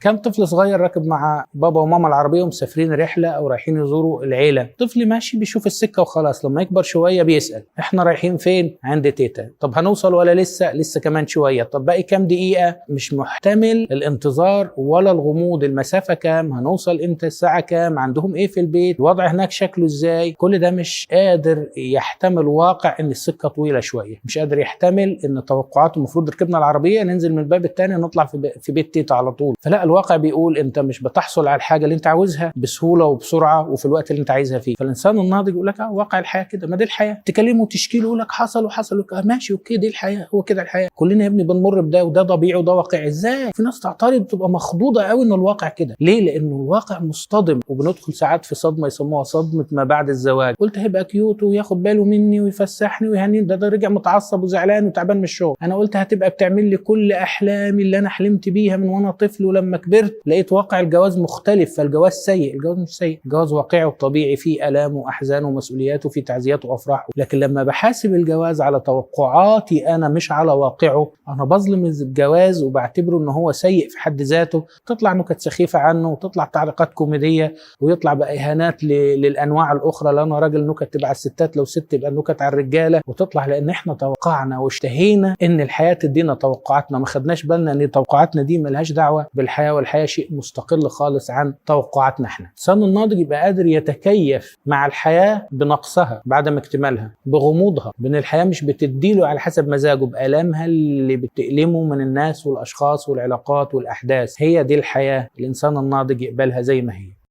كان طفل صغير راكب مع بابا وماما العربيه ومسافرين رحله او رايحين يزوروا العيله، طفل ماشي بيشوف السكه وخلاص، لما يكبر شويه بيسال احنا رايحين فين؟ عند تيتا. طب هنوصل ولا لسه كمان شويه؟ طب باقي كام دقيقه؟ مش محتمل الانتظار ولا الغموض، المسافه كام؟ هنوصل امتى؟ الساعه كام؟ عندهم ايه في البيت؟ الوضع هناك شكله ازاي؟ كل ده مش قادر يحتمل واقع ان السكه طويله شويه، مش قادر يحتمل ان توقعاته المفروض ركبنا العربيه ننزل من الباب الثاني نطلع في بيت تيتا على طول. فلا، الواقع بيقول انت مش بتحصل على الحاجه اللي انت عاوزها بسهوله وبسرعه وفي الوقت اللي انت عايزها فيه. فالانسان الناضج يقول لك واقع الحياه كده، ما دي الحياه. تكلمه وتشكي له يقول لك حصل وحصل ماشي اوكي، دي الحياه، هو كده الحياه، كلنا يا ابني بنمر بده وده طبيعي وده واقع. ازاي في ناس تعترض تبقى مخضوضه قوي ان الواقع كده؟ ليه؟ لانه الواقع مصطدم، وبندخل ساعات في صدمه يسموها صدمه ما بعد الزواج. قلت هيبقى كيوت وياخد باله مني ويفسحني ويهنيني، ده رجع متعصب وزعلان وتعبان من الشغل. انا قلت هتبقى بتعمل لي كل احلامي اللي انا حلمت بيها من وانا طفل، ولما كبرت لقيت واقع الجواز مختلف. فالجواز سيء. الجواز مش سيء، الجواز واقعي وطبيعي، فيه الام واحزان ومسؤوليات وفيه تعزيات وافراح. لكن لما بحاسب الجواز على توقعاتي انا مش على واقعه، انا بظلم الجواز وبعتبره ان هو سيء في حد ذاته. تطلع نكت سخيفه عنه، وتطلع تعليقات كوميديه، ويطلع بقى اهانات للانواع الاخرى. لو انا راجل نكت تبقى على الستات، لو ست يبقى النكت على الرجاله. وتطلع لان احنا توقعنا واشتهينا ان الحياه تدينا توقعاتنا، ما خدناش بالنا ان توقعاتنا دي ملهاش دعوه بالحياه، والحياه شيء مستقل خالص عن توقعاتنا احنا. الانسان الناضج يبقى قادر يتكيف مع الحياه بنقصها بعدم اكتمالها، بغموضها، بان الحياه مش بتديله على حسب مزاجه، بآلامها اللي بتألمه من الناس والاشخاص والعلاقات والاحداث. هي دي الحياه، الانسان الناضج يقبلها زي ما هي.